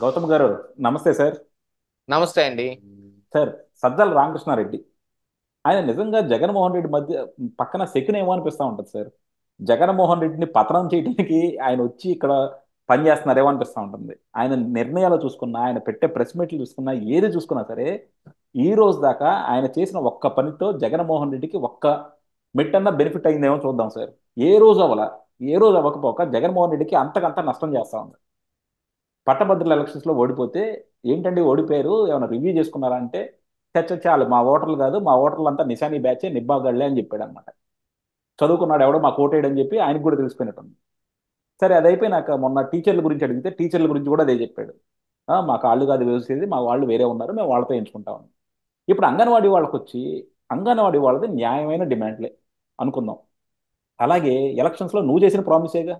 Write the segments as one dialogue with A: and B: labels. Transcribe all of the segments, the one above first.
A: గౌతమ్ గారు, నమస్తే సార్.
B: నమస్తే అండి.
A: సార్, సజ్జల రామకృష్ణారెడ్డి ఆయన నిజంగా జగన్మోహన్ రెడ్డి మధ్య పక్కన సెకండ్ ఏమో అనిపిస్తా ఉంటుంది సార్. జగన్మోహన్ రెడ్డిని పతనం చేయడానికి ఆయన వచ్చి ఇక్కడ పనిచేస్తున్నారేమో అనిపిస్తూ ఉంటుంది. ఆయన నిర్ణయాలు చూసుకున్నా, ఆయన పెట్టే ప్రెస్ మీట్లు చూసుకున్నా, ఏది చూసుకున్నా సరే, ఈ రోజు దాకా ఆయన చేసిన ఒక్క పనితో జగన్మోహన్ రెడ్డికి ఒక్క మెట్టన్నా బెనిఫిట్ అయిందేమో చూద్దాం సార్. ఏ రోజు అవ్వాల, ఏ రోజు అవ్వకపోక జగన్మోహన్ రెడ్డికి అంతకంత నష్టం చేస్తా ఉంది. పట్టభద్రుల ఎలక్షన్స్ లో ఓడిపోతే, ఏంటండి ఓడిపోయారు, ఏమైనా రివ్యూ చేసుకున్నారా అంటే, చచ్చ చాలు మా ఓటర్లు కాదు, మా ఓటర్లు అంతా నిశానీ బ్యాచే, నిబ్బాగళ్ళే అని చెప్పాడు అనమాట. చదువుకున్నాడు ఎవడో మాకు ఓటేయడని చెప్పి ఆయనకు కూడా తెలిసిపోయినట్టుంది. సరే, అది అయిపోయినాక మొన్న టీచర్ల గురించి అడిగితే టీచర్ల గురించి కూడా అదే చెప్పాడు. మాకు వాళ్ళు కాదు వేసేది, మా వాళ్ళు వేరే ఉన్నారు, మేము వాళ్ళతో ఎంచుకుంటాం. ఇప్పుడు అంగన్వాడీ వాళ్ళకి వచ్చి, అంగన్వాడీ వాళ్ళది న్యాయమైన డిమాండ్లే అనుకుందాం. అలాగే ఎలక్షన్స్లో నువ్వు చేసిన ప్రామిసేగా,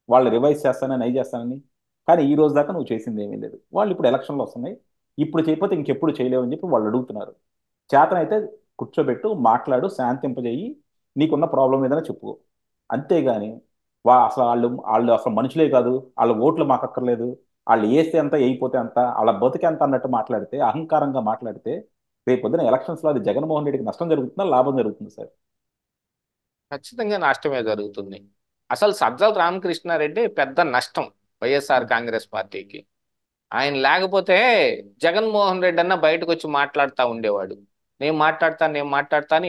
A: వాళ్ళు రివైజ్ చేస్తానని అవి చేస్తానని. కానీ ఈ రోజు దాకా నువ్వు చేసింది ఏమీ లేదు. వాళ్ళు ఇప్పుడు ఎలక్షన్లు వస్తున్నాయి, ఇప్పుడు చేయకపోతే ఇంకెప్పుడు చేయలేవు అని చెప్పి వాళ్ళు అడుగుతున్నారు. చేతనైతే కూర్చోబెట్టు, మాట్లాడు, శాంతింపజేయి, నీకున్న ప్రాబ్లం ఏదైనా చెప్పుకో. అంతేగాని అసలు వాళ్ళు వాళ్ళు అసలు మనుషులే కాదు, వాళ్ళ ఓట్లు మాకు అక్కర్లేదు, వాళ్ళు వేస్తే అంత వేయిపోతే అంత, వాళ్ళ బతికే అంత అన్నట్టు మాట్లాడితే, అహంకారంగా మాట్లాడితే, రేపు పొద్దున ఎలక్షన్స్లో అది జగన్మోహన్ రెడ్డికి నష్టం జరుగుతుందా, లాభం జరుగుతుంది సార్?
B: ఖచ్చితంగా నష్టమే జరుగుతుంది. అసలు సజ్జల రామకృష్ణారెడ్డి పెద్ద నష్టం వైఎస్ఆర్ కాంగ్రెస్ పార్టీకి. ఆయన లేకపోతే జగన్మోహన్ రెడ్డి అన్న బయటకు వచ్చి మాట్లాడుతూ ఉండేవాడు. నేను మాట్లాడతాను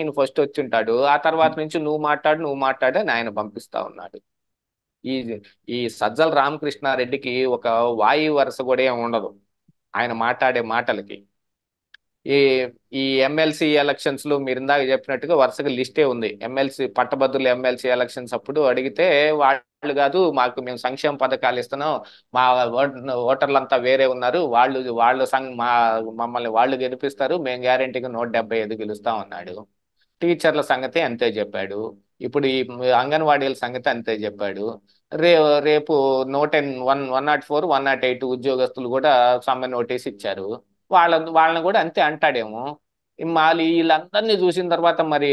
B: ఈయన ఫస్ట్ వచ్చి ఉంటాడు. ఆ తర్వాత నుంచి నువ్వు మాట్లాడు అని ఆయన పంపిస్తా ఉన్నాడు. ఈ ఈ సజ్జల రామకృష్ణారెడ్డికి ఒక వాయు వరుస కూడా ఏమి ఉండదు ఆయన మాట్లాడే మాటలకి. ఈ ఈ ఎమ్మెల్సీ ఎలక్షన్స్ లో మీరు ఇందాక చెప్పినట్టుగా వరుసగా లిస్టే ఉంది. ఎమ్మెల్సీ పట్టభద్రుల ఎమ్మెల్సీ ఎలక్షన్స్ అప్పుడు అడిగితే వాళ్ళు కాదు, మాకు మేము సంక్షేమ పథకాలు ఇస్తున్నాం, మా ఓటర్లంతా వేరే ఉన్నారు, వాళ్ళు మమ్మల్ని వాళ్ళు గెలిపిస్తారు, మేము గ్యారెంటీగా 175 గెలుస్తాం అన్నాడు. టీచర్ల సంగతి అంతే చెప్పాడు. ఇప్పుడు ఈ అంగన్వాడీల సంగతి అంతే చెప్పాడు. రే రేపు 104 108 ఉద్యోగస్తులు కూడా సమ్మె నోటీస్ ఇచ్చారు. వాళ్ళని కూడా అంతే అంటాడేమో. మళ్ళీ వీళ్ళందరినీ చూసిన తర్వాత మరి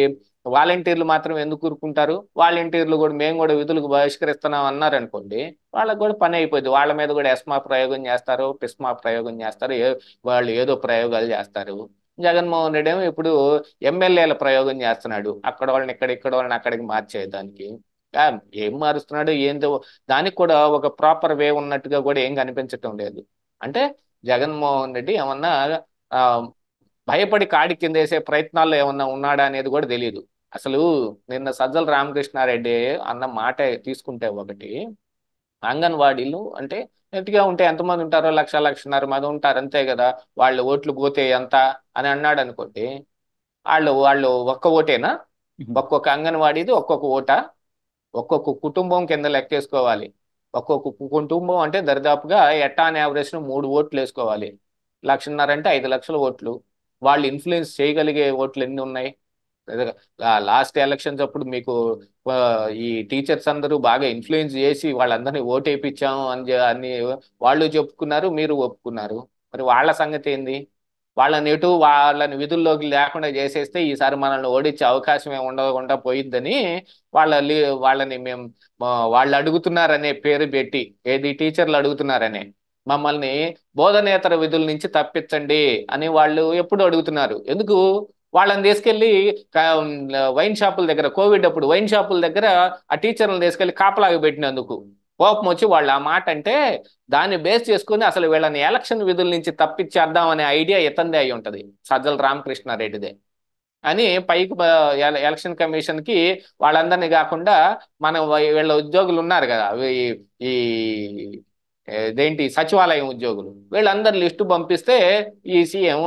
B: వాలంటీర్లు మాత్రం ఎందుకు ఊరుకుంటారు? వాలంటీర్లు కూడా మేము కూడా విధులకు బహిష్కరిస్తున్నాం అన్నారు అనుకోండి, వాళ్ళకు కూడా పని అయిపోయింది. వాళ్ళ మీద కూడా ఎస్మా ప్రయోగం చేస్తారు, పిస్మా ప్రయోగం చేస్తారు, వాళ్ళు ఏదో ప్రయోగాలు చేస్తారు. జగన్మోహన్ రెడ్డి ఏమో ఇప్పుడు ఎమ్మెల్యేల ప్రయోగం చేస్తున్నాడు, అక్కడ వాళ్ళని ఇక్కడ వాళ్ళని అక్కడికి మార్చేయడానికి. ఆ, ఏం మారుస్తున్నాడు ఏందో, దానికి కూడా ఒక ప్రాపర్ వే ఉన్నట్టుగా కూడా ఏం కనిపించటం లేదు. అంటే జగన్మోహన్ రెడ్డి ఏమన్నా ఆ, భయపడి కాడి కింద వేసే ప్రయత్నాల్లో ఏమన్నా ఉన్నాడా అనేది కూడా తెలియదు. అసలు నిన్న సజ్జల రామకృష్ణారెడ్డి అన్న మాట తీసుకుంటే ఒకటి, అంగన్వాడీలు అంటే నెట్గా ఉంటే ఎంతమంది ఉంటారో లక్షన్నర మంది ఉంటారు అంతే కదా, వాళ్ళు ఓట్లు పోతే ఎంత అని అన్నాడు అనుకోండి. వాళ్ళు ఒక్క ఓటేనా? ఒక్కొక్క అంగన్వాడీది ఒక్కొక్క ఓటా? ఒక్కొక్క కుటుంబం కింద లెక్కేసుకోవాలి. ఒక్కొక్క కుటుంబం అంటే దరిదాపుగా ఎట్టా అని యావరేజ్ 3 ఓట్లు వేసుకోవాలి. లక్షన్నర అంటే 5 లక్షల ఓట్లు. వాళ్ళు ఇన్ఫ్లుయెన్స్ చేయగలిగే ఓట్లు ఎన్ని ఉన్నాయి? లాస్ట్ ఎలక్షన్స్ అప్పుడు మీకు ఆ, ఈ టీచర్స్ అందరూ బాగా ఇన్ఫ్లుయెన్స్ చేసి వాళ్ళందరినీ ఓటు వేయించాము అని వాళ్ళు చెప్పుకున్నారు, మీరు ఒప్పుకున్నారు. మరి వాళ్ళ సంగతి ఏంది? వాళ్ళని విధుల్లోకి లేకుండా చేసేస్తే ఈసారి మనల్ని ఓడించే అవకాశం ఏమి ఉండకుండా పోయిద్దని వాళ్ళని మేము వాళ్ళు అడుగుతున్నారనే పేరు పెట్టి, ఏది టీచర్లు అడుగుతున్నారనే, మమ్మల్ని బోధనేతర విధుల నుంచి తప్పించండి అని వాళ్ళు ఎప్పుడు అడుగుతున్నారు. ఎందుకు? వాళ్ళని తీసుకెళ్లి వైన్ షాపుల దగ్గర, కోవిడ్ అప్పుడు వైన్ షాపుల దగ్గర ఆ టీచర్లను తీసుకెళ్లి కాపలాగా పెట్టినందుకు కోపం వచ్చి వాళ్ళు ఆ మాట అంటే, దాన్ని బేస్ చేసుకుని అసలు వీళ్ళని ఎలక్షన్ విధుల నుంచి తప్పించేద్దాం అనే ఐడియా ఇతందే అయి ఉంటది, సజ్జల రామకృష్ణారెడ్డిదే అని పైకి ఎలక్షన్ కమిషన్ కి వాళ్ళందరినీ కాకుండా వీళ్ళ ఉద్యోగులు ఉన్నారు కదా, ఈ ఇదేంటి సచివాలయం ఉద్యోగులు, వీళ్ళందరి లిస్టు పంపిస్తే ఈ సీఎం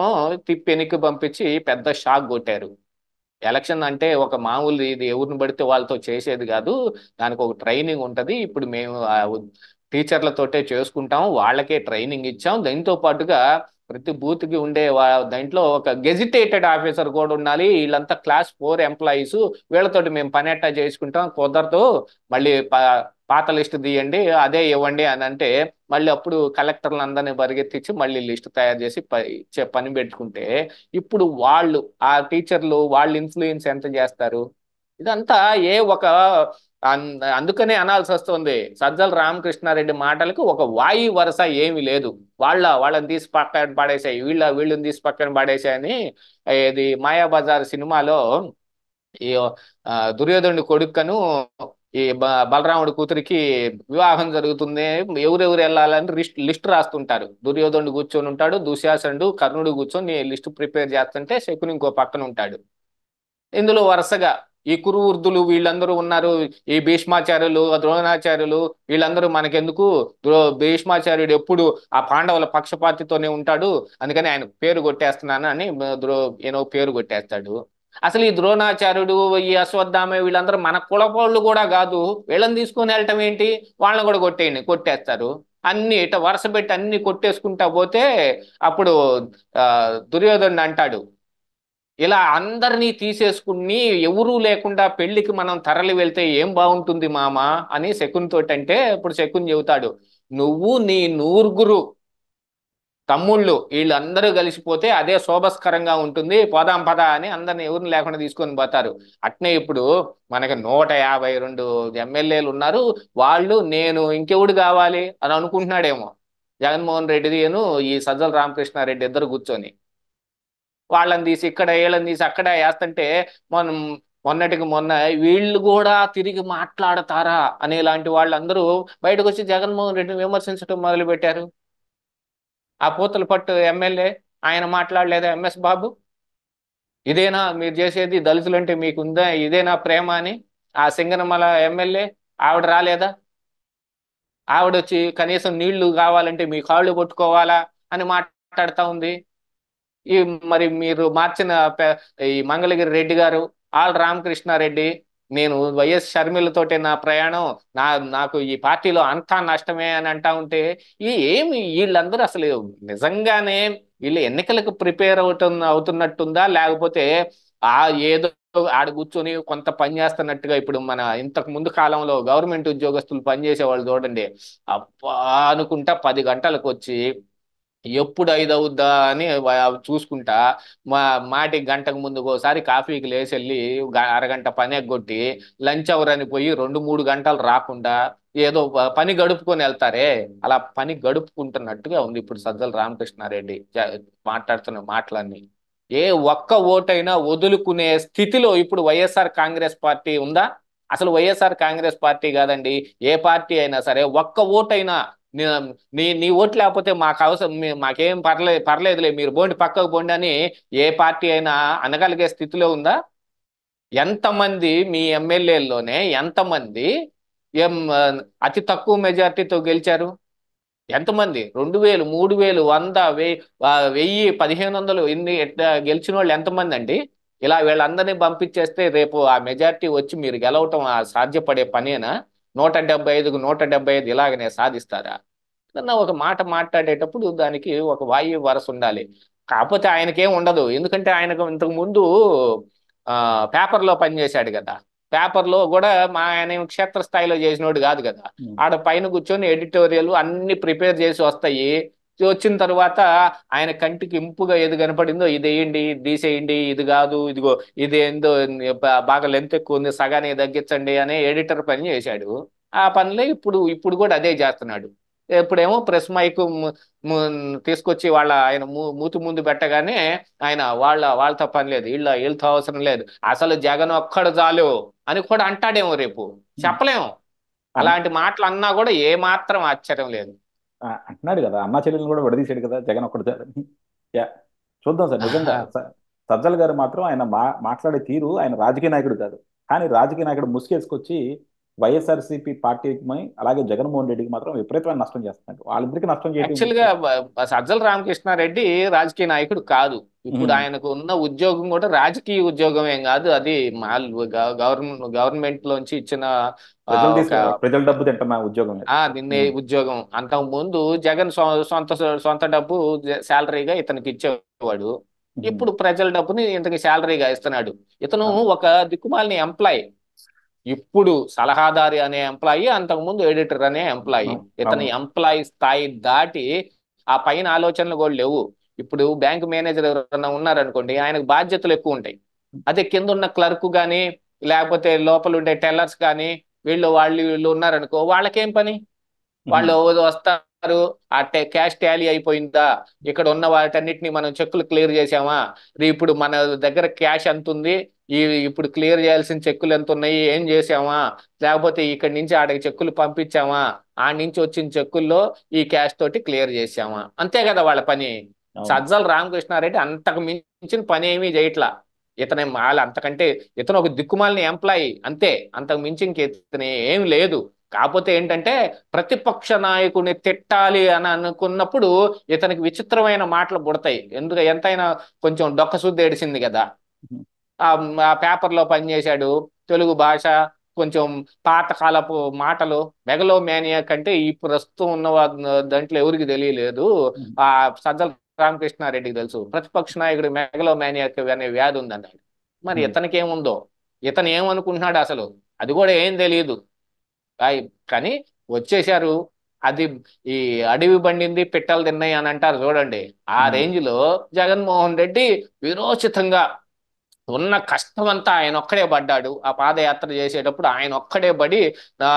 B: తిప్పి వెనక్కి పంపించి పెద్ద షాక్ కొట్టారు. ఎలక్షన్ అంటే ఒక మామూలు ఇది ఎవరిని పడితే వాళ్ళతో చేసేది కాదు, దానికి ఒక ట్రైనింగ్ ఉంటది. ఇప్పుడు మేము టీచర్లతోటే చేసుకుంటాం, వాళ్ళకే ట్రైనింగ్ ఇచ్చాం, దాంతో పాటుగా ప్రతి బూత్ కి ఉండే దాంట్లో ఒక గెజిటేటెడ్ ఆఫీసర్ కూడా ఉండాలి, వీళ్ళంతా క్లాస్ 4 ఎంప్లాయీస్, వీళ్ళతోటి మేము పని ఎట్టా చేసుకుంటాం, కుదరదు, మళ్ళీ పాత లిస్టు తీయండి అదే ఇవ్వండి అని అంటే, మళ్ళీ అప్పుడు కలెక్టర్లు అందరినీ పరిగెత్తించి మళ్ళీ లిస్టు తయారు చేసి ఇచ్చే పని పెట్టుకుంటే, ఇప్పుడు ఆ టీచర్లు వాళ్ళు ఇన్ఫ్లుయెన్స్ ఎంత చేస్తారు? ఇదంతా ఏ ఒక అందుకనే అనాల్సి వస్తుంది, సజ్జల రామకృష్ణారెడ్డి మాటలకు ఒక వాయి వరస ఏమీ లేదు. వాళ్ళని తీసి పక్కన పడేసాయి, వీళ్ళని తీసి పక్కన పడేసాయని ఇది మాయాబజార్ సినిమాలో ఈ దుర్యోధనుడి కొడుకను ఈ బలరాముడి కూతురికి వివాహం జరుగుతుంది, ఎవరెవరు వెళ్ళాలని లిస్ట్ రాస్తుంటారు. దుర్యోధనుడు కూర్చొని ఉంటాడు, దుశ్శాసనుడు కర్ణుడు కూర్చొని లిస్ట్ ప్రిపేర్ చేస్తుంటే శకుని ఇంకో పక్కన ఉంటాడు. ఇందులో వరుసగా ఈ కురువృద్ధులు వీళ్ళందరూ ఉన్నారు, ఈ భీష్మాచార్యులు ద్రోణాచార్యులు వీళ్ళందరూ మనకెందుకు, భీష్మాచార్యుడు ఎప్పుడు ఆ పాండవుల పక్షపాతితోనే ఉంటాడు, అందుకని ఆయన పేరు కొట్టేస్తున్నాను అని పేరు కొట్టేస్తాడు. అసలు ఈ ద్రోణాచార్యుడు ఈ అశ్వత్థామ వీళ్ళందరూ మన కులపోళ్ళు కూడా కాదు, వీళ్ళని తీసుకొని వెళ్ళటం ఏంటి, వాళ్ళని కూడా కొట్టేస్తారు. అన్ని ఇట వరుస పెట్టి అన్ని కొట్టేసుకుంటా పోతే అప్పుడు దుర్యోధనుడు అంటాడు, ఇలా అందరినీ తీసేసుకుని ఎవరూ లేకుండా పెళ్లికి మనం తరలి వెళ్తే ఏం బాగుంటుంది మామ అని శకుని తోటి అంటే, ఇప్పుడు శకుని చెబుతాడు, నువ్వు నీ నూరుగురు తమ్ముళ్ళు వీళ్ళందరూ కలిసిపోతే అదే శోభస్కరంగా ఉంటుంది, పోదాం పద అని అందరిని ఎవరిని లేకుండా తీసుకొని పోతారు. అట్నే ఇప్పుడు మనకి 152 ఎమ్మెల్యేలు ఉన్నారు, వాళ్ళు నేను ఇంకెవడు కావాలి అని అనుకుంటున్నాడేమో జగన్మోహన్ రెడ్డిను ఈ సజ్జల రామకృష్ణారెడ్డి ఇద్దరు కూర్చొని. వాళ్ళని తీసి ఇక్కడ వీళ్ళని తీసి అక్కడ వేస్తుంటే మనం మొన్నటికి మొన్న వీళ్ళు కూడా తిరిగి మాట్లాడతారా అనేలాంటి వాళ్ళందరూ బయటకు వచ్చి జగన్మోహన్ రెడ్డిని విమర్శించడం మొదలు పెట్టారు. ఆ పూతల పట్టు ఎమ్మెల్యే ఆయన మాట్లాడలేదా, ఎంఎస్ బాబు ఇదేనా మీరు చేసేది, దళితులంటే మీకుందా ఇదేనా ప్రేమ అని? ఆ సింగనమల ఎమ్మెల్యే ఆవిడ రాలేదా, ఆవిడొచ్చి కనీసం నీళ్లు కావాలంటే మీ కాళ్ళు కొట్టుకోవాలా అని మాట్లాడుతూ ఉంది. ఈ మరి మీరు మార్చిన ఈ మంగళగిరి రెడ్డి గారు ఆల్ రామకృష్ణారెడ్డి, నేను వైఎస్ షర్మిలతోటే నా ప్రయాణం, నాకు ఈ పార్టీలో అంతా నష్టమే అని అంటా ఉంటే ఏమి వీళ్ళందరూ అసలు నిజంగానే వీళ్ళు ఎన్నికలకు ప్రిపేర్ అవుతున్నట్టుందా, లేకపోతే ఆ ఏదో ఆడ కూర్చొని కొంత పని చేస్తున్నట్టుగా? ఇప్పుడు మన ఇంతకు ముందు కాలంలో గవర్నమెంట్ ఉద్యోగస్తులు పనిచేసే వాళ్ళు చూడండి, అబ్బా అనుకుంటా 10 గంటలకు వచ్చి ఎప్పుడు 5 అవుద్దా అని చూసుకుంటా మాటికి గంటకు ముందు ఒకసారి కాఫీకి లేచెళ్ళి అరగంట పని ఎగ్గొట్టి లంచ్ అవర్ అని పోయి 2-3 గంటలు రాకుండా ఏదో పని గడుపుకొని వెళ్తారే, అలా పని గడుపుకుంటున్నట్టుగా ఉంది ఇప్పుడు సజ్జల రామకృష్ణారెడ్డి మాట్లాడుతున్న మాటలన్నీ. ఏ ఒక్క ఓటైనా వదులుకునే స్థితిలో ఇప్పుడు వైఎస్ఆర్ కాంగ్రెస్ పార్టీ ఉందా? అసలు వైఎస్ఆర్ కాంగ్రెస్ పార్టీ కాదండి, ఏ పార్టీ అయినా సరే ఒక్క ఓటైనా నీ ఓటు లేకపోతే మాకు అవసరం, మాకేం పర్లేదులే మీరు బోండి పక్కకు బోండి అని ఏ పార్టీ అయినా అనగలిగే స్థితిలో ఉందా? ఎంతమంది మీ ఎమ్మెల్యేల్లోనే ఎంతమంది అతి తక్కువ మెజార్టీతో గెలిచారు? ఎంతమంది? 2000, 3000, 100, 1000, 1500 ఇన్ని గెలిచిన వాళ్ళు ఎంతమంది అండి? ఇలా వీళ్ళందరినీ పంపించేస్తే రేపు ఆ మెజార్టీ వచ్చి మీరు గెలవటం సాధ్యపడే పనేనా? 175కు 175 ఇలాగనే సాధిస్తారా? ఒక మాట మాట్లాడేటప్పుడు దానికి ఒక వాయు వరస ఉండాలి. కాకపోతే ఆయనకేం ఉండదు, ఎందుకంటే ఆయనకు ఇంతకు ముందు పేపర్లో పనిచేశాడు కదా, పేపర్లో కూడా ఆయన క్షేత్రస్థాయిలో చేసినోడు కాదు కదా, ఆడ పైన కూర్చొని ఎడిటోరియల్ అన్ని ప్రిపేర్ చేసి వస్తాయి. వచ్చిన తర్వాత ఆయన కంటికి ఇంపుగా ఏది కనపడిందో ఇది వేయండి, ఇది తీసేయండి, ఇది కాదు ఇదిగో ఇది ఏందో బాగా లెంత్ ఎక్కువ ఉంది సగానికి తగ్గించండి అనే ఎడిటర్ పని చేశాడు. ఆ పనిలో ఇప్పుడు కూడా అదే చేస్తున్నాడు. ఎప్పుడేమో ప్రెస్ మైక్ తీసుకొచ్చి ఆయన మూతి ముందు పెట్టగానే ఆయన వాళ్ళతో పని లేదు, వీళ్ళతో అవసరం లేదు, అసలు జగన్ ఒక్కడు చాలు అని కూడా అంటాడేమో రేపు, చెప్పలేము. అలాంటి మాటలు అన్నా కూడా ఏ మాత్రం ఆశ్చర్యం లేదు.
A: అంటున్నాడు కదా, అన్నా చెల్లెలను కూడా విడదీశాడు కదా జగన్ ఒక్కడు చాలని. చూద్దాం సార్, నిజంగా సజ్జల గారు మాత్రం ఆయన మాట్లాడే తీరు, ఆయన రాజకీయ నాయకుడు కాదు, కానీ రాజకీయ నాయకుడు ముసుగేసుకొచ్చి వైఎస్ఆర్సీపీ పార్టీకి అలాగే జగన్మోహన్ రెడ్డికి మాత్రం విపరీతమైన నష్టం చేస్తున్నాడు. వాళ్ళిద్దరికి నష్టం చేయడం
B: యాక్చువల్గా సజ్జల రామకృష్ణారెడ్డి రాజకీయ నాయకుడు కాదు. ఇప్పుడు ఆయనకు ఉన్న ఉద్యోగం కూడా రాజకీయ ఉద్యోగం ఏం కాదు, అది గవర్నమెంట్ లోంచి ఇచ్చిన
A: ప్రజల డబ్బు తింటున్న ఉద్యోగం.
B: నిన్నే ఉద్యోగం. అంతకు ముందు జగన్ సొంత డబ్బు శాలరీగా ఇతనికి ఇచ్చేవాడు, ఇప్పుడు ప్రజల డబ్బుని ఇంతకి శాలరీగా ఇస్తున్నాడు. ఇతను ఒక దిక్కుమాలిన ఎంప్లాయ్, ఇప్పుడు సలహాదారి అనే ఎంప్లాయీ, అంతకుముందు ఎడిటర్ అనే ఎంప్లాయీ. ఇతని ఎంప్లాయీ స్థాయి దాటి ఆ పైన ఆలోచనలు కూడా లేవు. ఇప్పుడు బ్యాంక్ మేనేజర్ ఎవరైనా ఉన్నారనుకోండి, ఆయనకు బాధ్యతలు ఎక్కువ ఉంటాయి. అదే కింద ఉన్న క్లర్క్ కానీ లేకపోతే లోపల ఉండే టెల్లర్స్ కానీ వీళ్ళు వీళ్ళు ఉన్నారనుకో, వాళ్ళకేం పని?
A: ఉహు,
B: వాళ్ళు వస్తారు, ఆ క్యాష్ టాలీ అయిపోయిందా, ఇక్కడ ఉన్న వాటన్నిటిని మనం చెక్కులు క్లియర్ చేసామా, ఇప్పుడు మన దగ్గర క్యాష్ ఎంత ఉంది, ఈ ఇప్పుడు క్లియర్ చేయాల్సిన చెక్కులు ఎంత ఉన్నాయి, ఏం చేసామా, లేకపోతే ఇక్కడి నుంచి ఆడకి చెక్కులు పంపించామా, ఆ నుంచి వచ్చిన చెక్కుల్లో ఈ క్యాష్ తోటి క్లియర్ చేసామా, అంతే కదా వాళ్ళ పని.
A: అవును.
B: సజ్జల రామకృష్ణారెడ్డి అంతకు మించిన పని ఏమీ చేయట్లా. ఇతనే మాల అంతకంటే, ఇతను ఒక దిక్కుమాలిన ఎంప్లాయీ అంతే, అంతకు మించి ఇంక ఇతను ఏమి లేదు. కాకపోతే ఏంటంటే, ప్రతిపక్ష నాయకుడిని తిట్టాలి అని అనుకున్నప్పుడు ఇతనికి విచిత్రమైన మాటలు పుడతాయి. ఎంతైనా కొంచెం డొక్కసుద్ది ఏడిసింది కదా.
A: ఉహు,
B: ఆ ఆ పేపర్లో పనిచేశాడు, తెలుగు భాష కొంచెం పాతకాలపు మాటలు, మెగలోమానియా కంటే ఈ ప్రస్తుతం ఉన్న దాంట్లో ఎవరికి తెలియలేదు.
A: ఉహు,
B: ఆ సజ్జల రామకృష్ణారెడ్డికి తెలుసు ప్రతిపక్ష నాయకుడు మెగలోమానియాక్ అనే వ్యాధి ఉందన్నాడు. మరి
A: ఉహు.
B: ఇతనికి ఏముందో, ఇతను ఏమనుకుంటున్నాడు అసలు, అది కూడా ఏం తెలియదు. కానీ వచ్చేశారు. అది ఈ అడవి పండింది పిట్టలు తిన్నాయి అని అంటారు చూడండి, ఆ
A: ఉమ్.
B: రేంజ్ లో జగన్మోహన్ రెడ్డి విరోచితంగా ఉన్న కష్టం అంతా ఆయన ఒక్కడే పడ్డాడు. ఆ పాదయాత్ర చేసేటప్పుడు ఆయన ఒక్కడే పడి ఆ,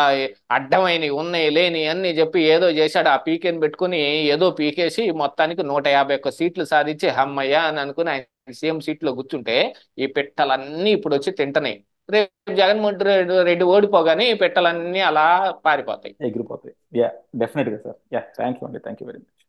B: అడ్డమైనవి ఉన్నాయి లేని అన్ని చెప్పి ఏదో చేశాడు. ఆ పీకేని పెట్టుకుని ఏదో పీకేసి మొత్తానికి 151 సీట్లు సాధించి హమ్మయ్య అని అనుకుని ఆయన సీఎం సీట్లో కూర్చుంటే, ఈ పెట్టలన్నీ ఇప్పుడు వచ్చి తింటున్నాయి. రేపు జగన్మోహన్ రెడ్డి ఓడిపోగానే ఈ పెట్టలన్నీ అలా పారిపోతాయి.
A: ఎగిరిపోతాయి. యా, డెఫినెట్గా సార్. యా, థ్యాంక్ యూ అండి, థ్యాంక్ యూ వెరీ మచ్.